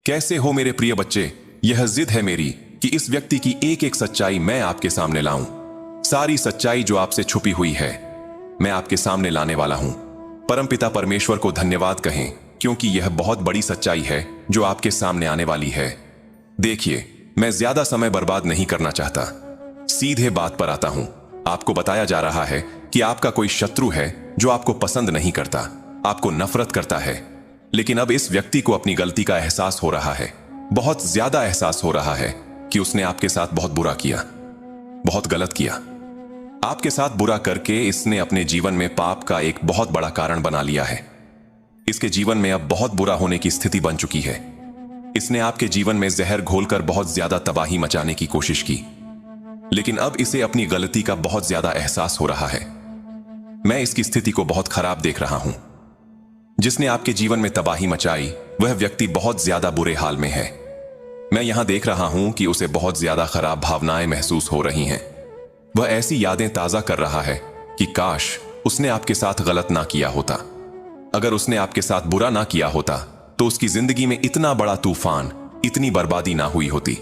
कैसे हो मेरे प्रिय बच्चे? यह जिद है मेरी कि इस व्यक्ति की एक एक सच्चाई मैं आपके सामने लाऊं। सारी सच्चाई जो आपसे छुपी हुई है मैं आपके सामने लाने वाला हूं। परमपिता परमेश्वर को धन्यवाद कहें, क्योंकि यह बहुत बड़ी सच्चाई है जो आपके सामने आने वाली है। देखिए, मैं ज्यादा समय बर्बाद नहीं करना चाहता, सीधे बात पर आता हूं। आपको बताया जा रहा है कि आपका कोई शत्रु है जो आपको पसंद नहीं करता, आपको नफरत करता है। लेकिन अब इस व्यक्ति को अपनी गलती का एहसास हो रहा है, बहुत ज्यादा एहसास हो रहा है कि उसने आपके साथ बहुत बुरा किया, बहुत गलत किया। आपके साथ बुरा करके इसने अपने जीवन में पाप का एक बहुत बड़ा कारण बना लिया है। इसके जीवन में अब बहुत बुरा होने की स्थिति बन चुकी है। इसने आपके जीवन में जहर घोलकर बहुत ज्यादा तबाही मचाने की कोशिश की, लेकिन अब इसे अपनी गलती का बहुत ज्यादा एहसास हो रहा है। मैं इसकी स्थिति को बहुत खराब देख रहा हूं। जिसने आपके जीवन में तबाही मचाई वह व्यक्ति बहुत ज्यादा बुरे हाल में है। मैं यहां देख रहा हूं कि उसे बहुत ज्यादा खराब भावनाएं महसूस हो रही हैं। वह ऐसी यादें ताजा कर रहा है कि काश उसने आपके साथ गलत ना किया होता। अगर उसने आपके साथ बुरा ना किया होता तो उसकी जिंदगी में इतना बड़ा तूफान, इतनी बर्बादी ना हुई होती।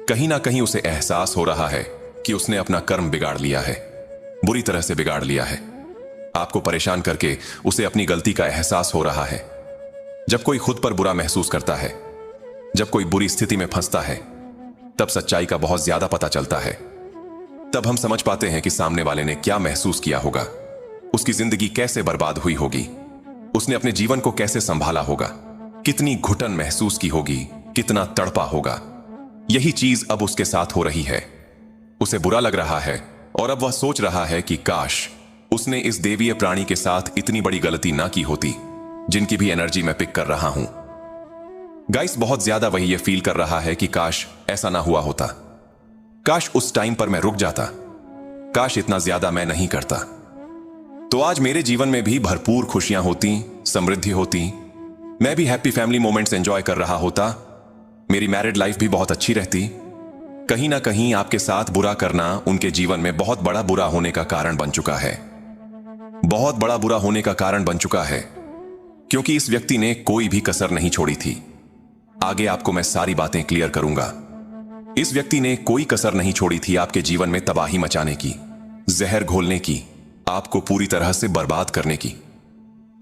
कहीं ना कहीं उसे एहसास हो रहा है कि उसने अपना कर्म बिगाड़ लिया है, बुरी तरह से बिगाड़ लिया है। आपको परेशान करके उसे अपनी गलती का एहसास हो रहा है। जब कोई खुद पर बुरा महसूस करता है, जब कोई बुरी स्थिति में फंसता है, तब सच्चाई का बहुत ज्यादा पता चलता है। तब हम समझ पाते हैं कि सामने वाले ने क्या महसूस किया होगा, उसकी जिंदगी कैसे बर्बाद हुई होगी, उसने अपने जीवन को कैसे संभाला होगा, कितनी घुटन महसूस की होगी, कितना तड़पा होगा। यही चीज अब उसके साथ हो रही है। उसे बुरा लग रहा है और अब वह सोच रहा है कि काश उसने इस देवीय प्राणी के साथ इतनी बड़ी गलती ना की होती, जिनकी भी एनर्जी मैं पिक कर रहा हूं। गाइस, बहुत ज्यादा वही ये फील कर रहा है कि काश ऐसा ना हुआ होता, काश उस टाइम पर मैं रुक जाता, काश इतना ज्यादा मैं नहीं करता, तो आज मेरे जीवन में भी भरपूर खुशियां होती, समृद्धि होती, मैं भी हैप्पी फैमिली मोमेंट्स एंजॉय कर रहा होता, मेरी मैरिड लाइफ भी बहुत अच्छी रहती। कहीं ना कहीं आपके साथ बुरा करना उनके जीवन में बहुत बड़ा बुरा होने का कारण बन चुका है, बहुत बड़ा बुरा होने का कारण बन चुका है, क्योंकि इस व्यक्ति ने कोई भी कसर नहीं छोड़ी थी। आगे आपको मैं सारी बातें क्लियर करूंगा। इस व्यक्ति ने कोई कसर नहीं छोड़ी थी आपके जीवन में तबाही मचाने की, जहर घोलने की, आपको पूरी तरह से बर्बाद करने की।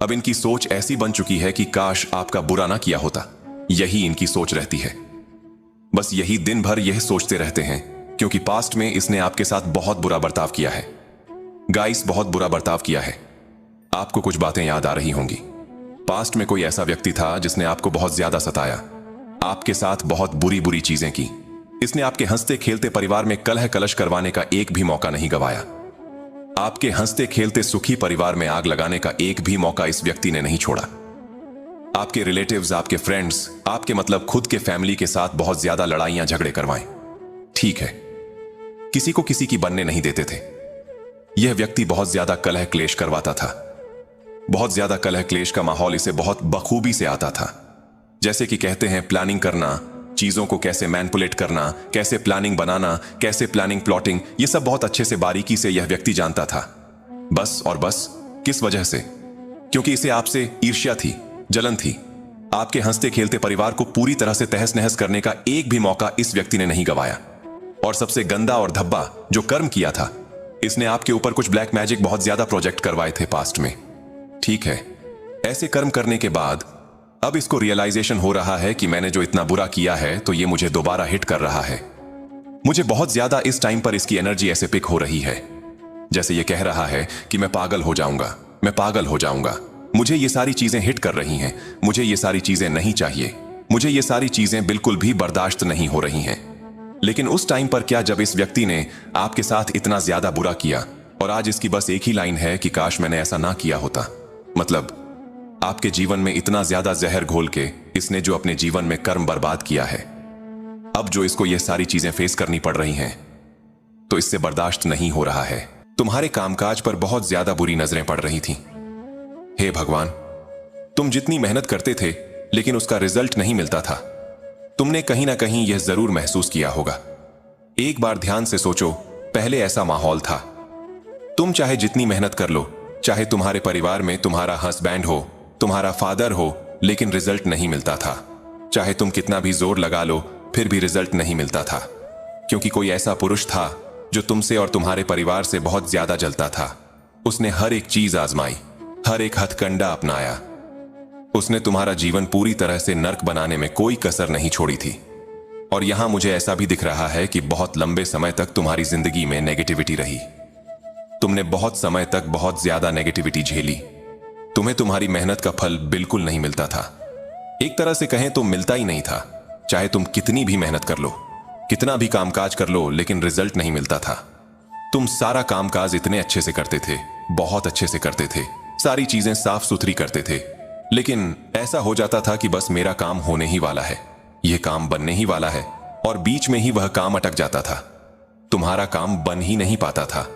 अब इनकी सोच ऐसी बन चुकी है कि काश आपका बुरा ना किया होता, यही इनकी सोच रहती है। बस यही दिन भर यह सोचते रहते हैं, क्योंकि पास्ट में इसने आपके साथ बहुत बुरा बर्ताव किया है। गाइस, बहुत बुरा बर्ताव किया है। आपको कुछ बातें याद आ रही होंगी। पास्ट में कोई ऐसा व्यक्ति था जिसने आपको बहुत ज्यादा सताया, आपके साथ बहुत बुरी बुरी चीजें की। इसने आपके हंसते खेलते परिवार में कलह कलश करवाने का एक भी मौका नहीं गवाया। आपके हंसते खेलते सुखी परिवार में आग लगाने का एक भी मौका इस व्यक्ति ने नहीं छोड़ा। आपके रिलेटिव्स, आपके फ्रेंड्स, आपके मतलब खुद के फैमिली के साथ बहुत ज्यादा लड़ाइयां झगड़े करवाएं। ठीक है, किसी को किसी की बनने नहीं देते थे। यह व्यक्ति बहुत ज्यादा कलह क्लेश करवाता था। बहुत ज्यादा कलह क्लेश का माहौल इसे बहुत बखूबी से आता था। जैसे कि कहते हैं प्लानिंग करना, चीजों को कैसे मैनिपुलेट करना, कैसे प्लानिंग बनाना, कैसे प्लानिंग प्लॉटिंग, यह सब बहुत अच्छे से बारीकी से यह व्यक्ति जानता था। बस और बस किस वजह से? क्योंकि इसे आपसे ईर्ष्या थी, जलन थी। आपके हंसते खेलते परिवार को पूरी तरह से तहस नहस करने का एक भी मौका इस व्यक्ति ने नहीं गवाया। और सबसे गंदा और धब्बा जो कर्म किया था, इसने आपके ऊपर कुछ ब्लैक मैजिक बहुत ज्यादा प्रोजेक्ट करवाए थे पास्ट में। ठीक है, ऐसे कर्म करने के बाद अब इसको रियलाइजेशन हो रहा है कि मैंने जो इतना बुरा किया है तो ये मुझे दोबारा हिट कर रहा है। मुझे बहुत ज्यादा इस टाइम पर इसकी एनर्जी ऐसे पिक हो रही है, जैसे ये कह रहा है कि मैं पागल हो जाऊंगा, मैं पागल हो जाऊंगा, मुझे ये सारी चीजें हिट कर रही हैं, मुझे ये सारी चीजें नहीं चाहिए, मुझे ये सारी चीजें बिल्कुल भी बर्दाश्त नहीं हो रही हैं। लेकिन उस टाइम पर क्या, जब इस व्यक्ति ने आपके साथ इतना ज्यादा बुरा किया और आज इसकी बस एक ही लाइन है कि काश मैंने ऐसा ना किया होता। मतलब आपके जीवन में इतना ज्यादा जहर घोल के इसने जो अपने जीवन में कर्म बर्बाद किया है, अब जो इसको ये सारी चीजें फेस करनी पड़ रही हैं, तो इससे बर्दाश्त नहीं हो रहा है। तुम्हारे कामकाज पर बहुत ज्यादा बुरी नजरें पड़ रही थी। हे भगवान, तुम जितनी मेहनत करते थे लेकिन उसका रिजल्ट नहीं मिलता था। तुमने कहीं ना कहीं यह जरूर महसूस किया होगा। एक बार ध्यान से सोचो, पहले ऐसा माहौल था। तुम चाहे जितनी मेहनत कर लो, चाहे तुम्हारे परिवार में तुम्हारा हस्बैंड हो, तुम्हारा फादर हो, लेकिन रिजल्ट नहीं मिलता था। चाहे तुम कितना भी जोर लगा लो फिर भी रिजल्ट नहीं मिलता था, क्योंकि कोई ऐसा पुरुष था जो तुमसे और तुम्हारे परिवार से बहुत ज्यादा जलता था। उसने हर एक चीज आजमाई, हर एक हथकंडा अपनाया। उसने तुम्हारा जीवन पूरी तरह से नर्क बनाने में कोई कसर नहीं छोड़ी थी। और यहां मुझे ऐसा भी दिख रहा है कि बहुत लंबे समय तक तुम्हारी जिंदगी में नेगेटिविटी रही। तुमने बहुत समय तक बहुत ज्यादा नेगेटिविटी झेली। तुम्हें तुम्हारी मेहनत का फल बिल्कुल नहीं मिलता था। एक तरह से कहें तो मिलता ही नहीं था। चाहे तुम कितनी भी मेहनत कर लो, कितना भी कामकाज कर लो, लेकिन रिजल्ट नहीं मिलता था। तुम सारा कामकाज इतने अच्छे से करते थे, बहुत अच्छे से करते थे, सारी चीजें साफ सुथरी करते थे, लेकिन ऐसा हो जाता था कि बस मेरा काम होने ही वाला है, यह काम बनने ही वाला है, और बीच में ही वह काम अटक जाता था। तुम्हारा काम बन ही नहीं पाता था।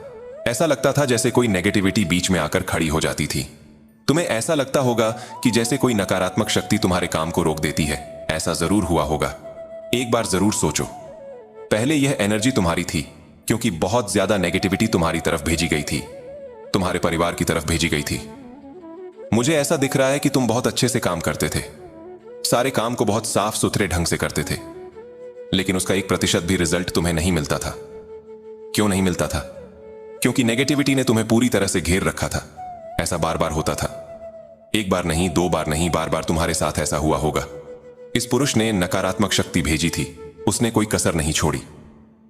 ऐसा लगता था जैसे कोई नेगेटिविटी बीच में आकर खड़ी हो जाती थी। तुम्हें ऐसा लगता होगा कि जैसे कोई नकारात्मक शक्ति तुम्हारे काम को रोक देती है। ऐसा जरूर हुआ होगा। एक बार जरूर सोचो, पहले यह एनर्जी तुम्हारी थी क्योंकि बहुत ज्यादा नेगेटिविटी तुम्हारी तरफ भेजी गई थी, तुम्हारे परिवार की तरफ भेजी गई थी। मुझे ऐसा दिख रहा है कि तुम बहुत अच्छे से काम करते थे, सारे काम को बहुत साफ सुथरे ढंग से करते थे, लेकिन उसका 1% भी रिजल्ट तुम्हें नहीं मिलता था। क्यों नहीं मिलता था? क्योंकि नेगेटिविटी ने तुम्हें पूरी तरह से घेर रखा था। ऐसा बार बार होता था। एक बार नहीं, 2 बार नहीं, बार बार तुम्हारे साथ ऐसा हुआ होगा। इस पुरुष ने नकारात्मक शक्ति भेजी थी। उसने कोई कसर नहीं छोड़ी।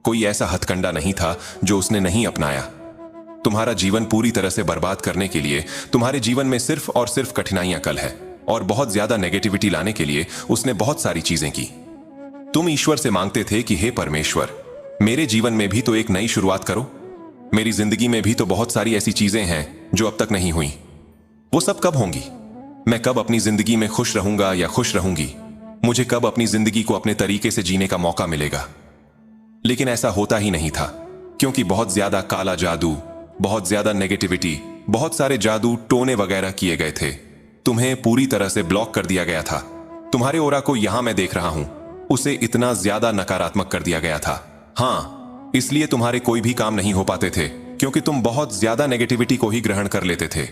कोई ऐसा हथकंडा नहीं था जो उसने नहीं अपनाया। तुम्हारा जीवन पूरी तरह से बर्बाद करने के लिए तुम्हारे जीवन में सिर्फ और सिर्फ कठिनाइयां कल है, और बहुत ज्यादा नेगेटिविटी लाने के लिए उसने बहुत सारी चीजें की। तुम ईश्वर से मांगते थे कि हे परमेश्वर, मेरे जीवन में भी तो एक नई शुरुआत करो। मेरी जिंदगी में भी तो बहुत सारी ऐसी चीजें हैं जो अब तक नहीं हुई। वो सब कब होंगी? मैं कब अपनी जिंदगी में खुश रहूंगा या खुश रहूंगी? मुझे कब अपनी जिंदगी को अपने तरीके से जीने का मौका मिलेगा? लेकिन ऐसा होता ही नहीं था, क्योंकि बहुत ज्यादा काला जादू, बहुत ज्यादा नेगेटिविटी, बहुत सारे जादू टोने वगैरह किए गए थे। तुम्हें पूरी तरह से ब्लॉक कर दिया गया था। तुम्हारे ओरा को यहां मैं देख रहा हूं, उसे इतना ज्यादा नकारात्मक कर दिया गया था। हाँ, इसलिए तुम्हारे कोई भी काम नहीं हो पाते थे, क्योंकि तुम बहुत ज्यादा नेगेटिविटी को ही ग्रहण कर लेते थे।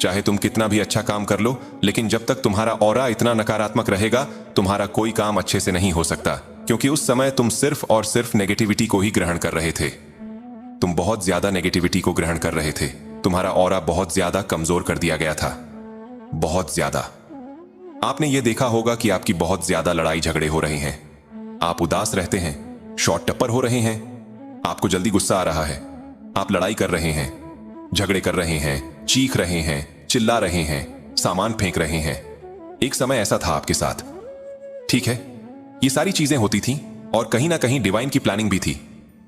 चाहे तुम कितना भी अच्छा काम कर लो, लेकिन जब तक तुम्हारा ऑरा इतना नकारात्मक रहेगा, तुम्हारा कोई काम अच्छे से नहीं हो सकता, क्योंकि उस समय तुम सिर्फ और सिर्फ नेगेटिविटी को ही ग्रहण कर रहे थे। तुम बहुत ज्यादा नेगेटिविटी को ग्रहण कर रहे थे। तुम्हारा ऑरा बहुत ज्यादा कमजोर कर दिया गया था, बहुत ज्यादा। आपने यह देखा होगा कि आपकी बहुत ज्यादा लड़ाई झगड़े हो रहे हैं, आप उदास रहते हैं, शॉर्ट टेम्पर हो रहे हैं, आपको जल्दी गुस्सा आ रहा है, आप लड़ाई कर रहे हैं, झगड़े कर रहे हैं, चीख रहे हैं, चिल्ला रहे हैं, सामान फेंक रहे हैं। एक समय ऐसा था आपके साथ, ठीक है? ये सारी चीजें होती थीं, और कहीं ना कहीं डिवाइन की प्लानिंग भी थी,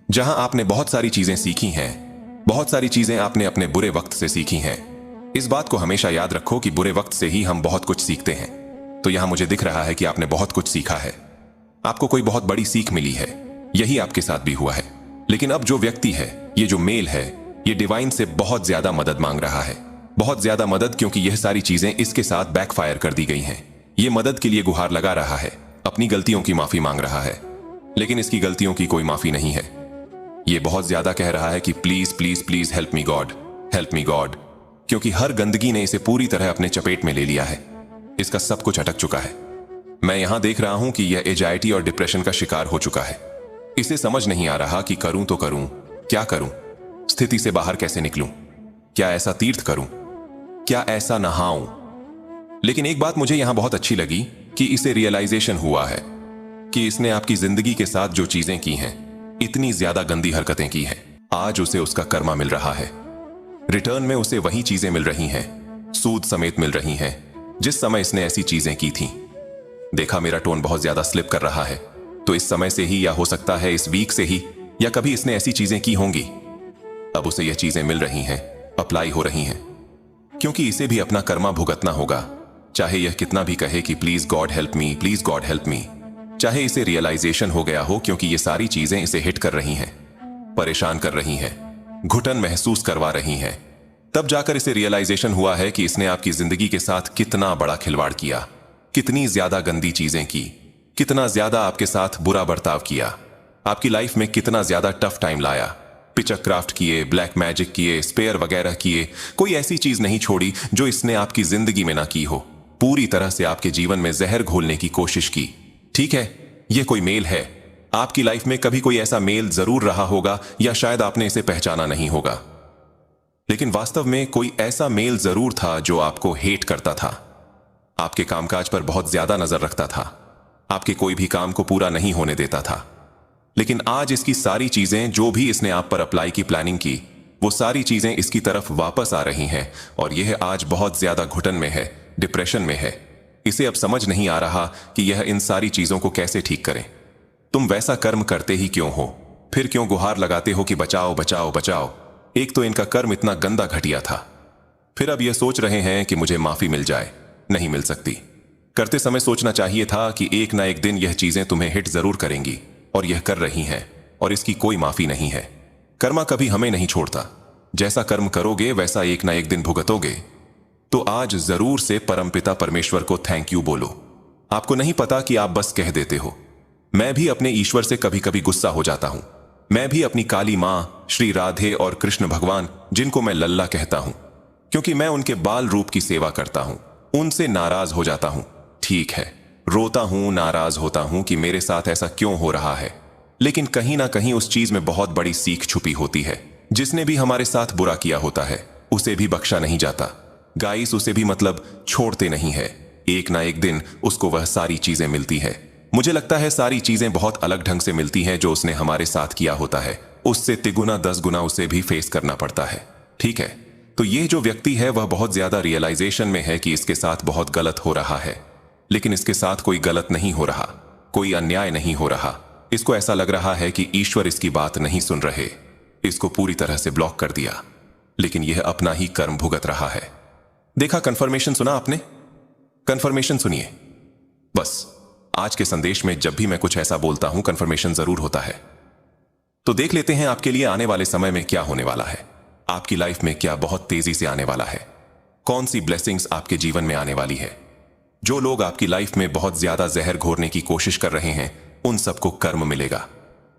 जहां आपने बहुत सारी चीजें सीखी हैं। बहुत सारी चीजें आपने अपने बुरे वक्त से सीखी हैं। इस बात को हमेशा याद रखो कि बुरे वक्त से ही हम बहुत कुछ सीखते हैं। तो यहां मुझे दिख रहा है कि आपने बहुत कुछ सीखा है, आपको कोई बहुत बड़ी सीख मिली है। यही आपके साथ भी हुआ है। लेकिन अब जो व्यक्ति है, ये जो मेल है, ये डिवाइन से बहुत ज्यादा मदद मांग रहा है, बहुत ज्यादा मदद, क्योंकि यह सारी चीजें इसके साथ बैकफायर कर दी गई हैं। ये मदद के लिए गुहार लगा रहा है, अपनी गलतियों की माफी मांग रहा है, लेकिन इसकी गलतियों की कोई माफी नहीं है। ये बहुत ज्यादा कह रहा है कि please please please help me God, help me God, क्योंकि हर गंदगी ने इसे पूरी तरह अपने चपेट में ले लिया है। इसका सब कुछ अटक चुका है। मैं यहां देख रहा हूं कि यह एंजाइटी और डिप्रेशन का शिकार हो चुका है। इसे समझ नहीं आ रहा कि करूं तो करूं, क्या करूं, स्थिति से बाहर कैसे निकलूं, क्या ऐसा तीर्थ करूं, क्या ऐसा नहाऊं। लेकिन एक बात मुझे यहां बहुत अच्छी लगी कि इसे रियलाइजेशन हुआ है कि इसने आपकी जिंदगी के साथ जो चीजें की हैं, इतनी ज्यादा गंदी हरकतें की हैं, आज उसे उसका कर्मा मिल रहा है। रिटर्न में उसे वही चीजें मिल रही हैं, सूद समेत मिल रही हैं, जिस समय इसने ऐसी चीजें की थीं। देखा, मेरा टोन बहुत ज्यादा स्लिप कर रहा है, तो इस समय से ही, या हो सकता है इस वीक से ही, या कभी इसने ऐसी चीजें की होंगी। अब उसे यह चीजें मिल रही हैं, अप्लाई हो रही हैं, क्योंकि इसे भी अपना कर्मा भुगतना होगा। चाहे यह कितना भी कहे कि please God help me, please God help me, चाहे इसे रियलाइजेशन हो गया हो, क्योंकि ये सारी चीजें इसे हिट कर रही हैं, परेशान कर रही हैं, घुटन महसूस करवा रही हैं, तब जाकर इसे रियलाइजेशन हुआ है कि इसने आपकी जिंदगी के साथ कितना बड़ा खिलवाड़ किया, कितनी ज्यादा गंदी चीजें की, कितना ज्यादा आपके साथ बुरा बर्ताव किया, आपकी लाइफ में कितना ज्यादा टफ टाइम लाया, पिचक क्राफ्ट किए, ब्लैक मैजिक किए, स्पेयर वगैरह किए, कोई ऐसी चीज नहीं छोड़ी जो इसने आपकी जिंदगी में ना की हो। पूरी तरह से आपके जीवन में जहर घोलने की कोशिश की। ठीक है, यह कोई मेल है। आपकी लाइफ में कभी कोई ऐसा मेल जरूर रहा होगा, या शायद आपने इसे पहचाना नहीं होगा, लेकिन वास्तव में कोई ऐसा मेल जरूर था जो आपको हेट करता था, आपके कामकाज पर बहुत ज्यादा नजर रखता था, आपके कोई भी काम को पूरा नहीं होने देता था। लेकिन आज इसकी सारी चीजें जो भी इसने आप पर अप्लाई की प्लानिंग की, वो सारी चीजें इसकी तरफ वापस आ रही हैं, और यह आज बहुत ज्यादा घुटन में है, डिप्रेशन में है। इसे अब समझ नहीं आ रहा कि यह इन सारी चीजों को कैसे ठीक करे। तुम वैसा कर्म करते ही क्यों हो? फिर क्यों गुहार लगाते हो कि बचाओ बचाओ बचाओ? एक तो इनका कर्म इतना गंदा घटिया था, फिर अब यह सोच रहे हैं कि मुझे माफी मिल जाए। नहीं मिल सकती। करते समय सोचना चाहिए था कि एक ना एक दिन यह चीजें तुम्हें हिट जरूर करेंगी, और यह कर रही हैं, और इसकी कोई माफी नहीं है। कर्मा कभी हमें नहीं छोड़ता। जैसा कर्म करोगे वैसा एक ना एक दिन भुगतोगे। तो आज जरूर से परमपिता परमेश्वर को थैंक यू बोलो। आपको नहीं पता कि आप बस कह देते हो। मैं भी अपने ईश्वर से कभी कभी गुस्सा हो जाता हूं। मैं भी अपनी काली मां श्री राधे और कृष्ण भगवान, जिनको मैं लल्ला कहता हूं, क्योंकि मैं उनके बाल रूप की सेवा करता हूं, उनसे नाराज हो जाता हूं। ठीक है, रोता हूं, नाराज होता हूं कि मेरे साथ ऐसा क्यों हो रहा है, लेकिन कहीं ना कहीं उस चीज में बहुत बड़ी सीख छुपी होती है। जिसने भी हमारे साथ बुरा किया होता है उसे भी बख्शा नहीं जाता। गाइस, उसे भी मतलब छोड़ते नहीं है। एक ना एक दिन उसको वह सारी चीजें मिलती है। मुझे लगता है सारी चीजें बहुत अलग ढंग से मिलती हैं जो उसने हमारे साथ किया होता है। उससे तिगुना 10 गुना उसे भी फेस करना पड़ता है। ठीक है, तो ये जो व्यक्ति है वह बहुत ज्यादा रियलाइजेशन में है कि इसके साथ बहुत गलत हो रहा है, लेकिन इसके साथ कोई गलत नहीं हो रहा, कोई अन्याय नहीं हो रहा। इसको ऐसा लग रहा है कि ईश्वर इसकी बात नहीं सुन रहे, इसको पूरी तरह से ब्लॉक कर दिया, लेकिन यह अपना ही कर्म भुगत रहा है। देखा, कंफर्मेशन सुना आपने? कंफर्मेशन सुनिए। बस आज के संदेश में जब भी मैं कुछ ऐसा बोलता हूं, कंफर्मेशन जरूर होता है। तो देख लेते हैं आपके लिए आने वाले समय में क्या होने वाला है। आपकी लाइफ में क्या बहुत तेजी से आने वाला है, कौन सी ब्लेसिंग्स आपके जीवन में आने वाली है। जो लोग आपकी लाइफ में बहुत ज्यादा जहर घोरने की कोशिश कर रहे हैं, उन सबको कर्म मिलेगा।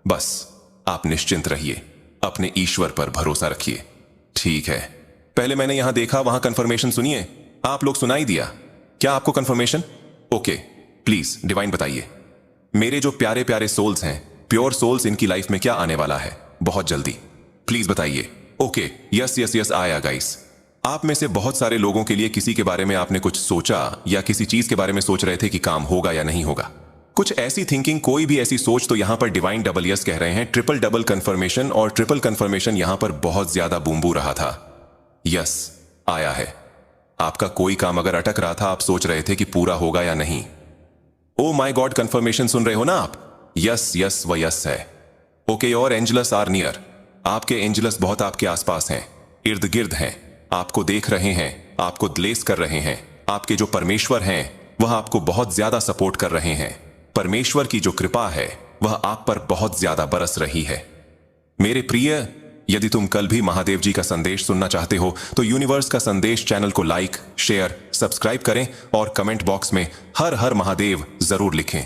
बस आप निश्चिंत रहिए, अपने ईश्वर पर भरोसा रखिए। ठीक है, पहले मैंने यहां देखा, वहां कंफर्मेशन सुनिए। आप लोग सुनाई दिया क्या आपको कंफर्मेशन? ओके, प्लीज डिवाइन बताइए। मेरे जो प्यारे प्यारे सोल्स हैं, प्योर सोल्स, इनकी लाइफ में क्या आने वाला है बहुत जल्दी? प्लीज बताइए। ओके, यस यस यस, आया गाइस। आप में से बहुत सारे लोगों के लिए किसी के बारे में आपने कुछ सोचा, या किसी चीज के बारे में सोच रहे थे कि काम होगा या नहीं होगा। कुछ ऐसी थिंकिंग, कोई भी ऐसी सोच, तो यहां पर डिवाइन डबल यस कह रहे हैं। ट्रिपल डबल कंफर्मेशन, और ट्रिपल कंफर्मेशन यहां पर बहुत ज्यादा बूम रहा था। यस, आया है। आपका कोई काम अगर अटक रहा था, आप सोच रहे थे कि पूरा होगा या नहीं। ओ माय गॉड, कंफर्मेशन सुन रहे हो ना आप? यस यस, वह यस है। ओके, और एंजलस आर नियर। आपके एंजलस बहुत आपके आसपास हैं, इर्द गिर्द हैं, आपको देख रहे हैं, आपको ब्लेस कर रहे हैं। आपके जो परमेश्वर हैं वह आपको बहुत ज्यादा सपोर्ट कर रहे हैं। परमेश्वर की जो कृपा है वह आप पर बहुत ज्यादा बरस रही है। मेरे प्रिय, यदि तुम कल भी महादेव जी का संदेश सुनना चाहते हो तो यूनिवर्स का संदेश चैनल को लाइक, शेयर, सब्सक्राइब करें, और कमेंट बॉक्स में हर हर महादेव जरूर लिखें।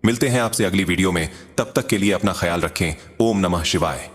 मिलते हैं आपसे अगली वीडियो में, तब तक के लिए अपना ख्याल रखें। ओम नमः शिवाय।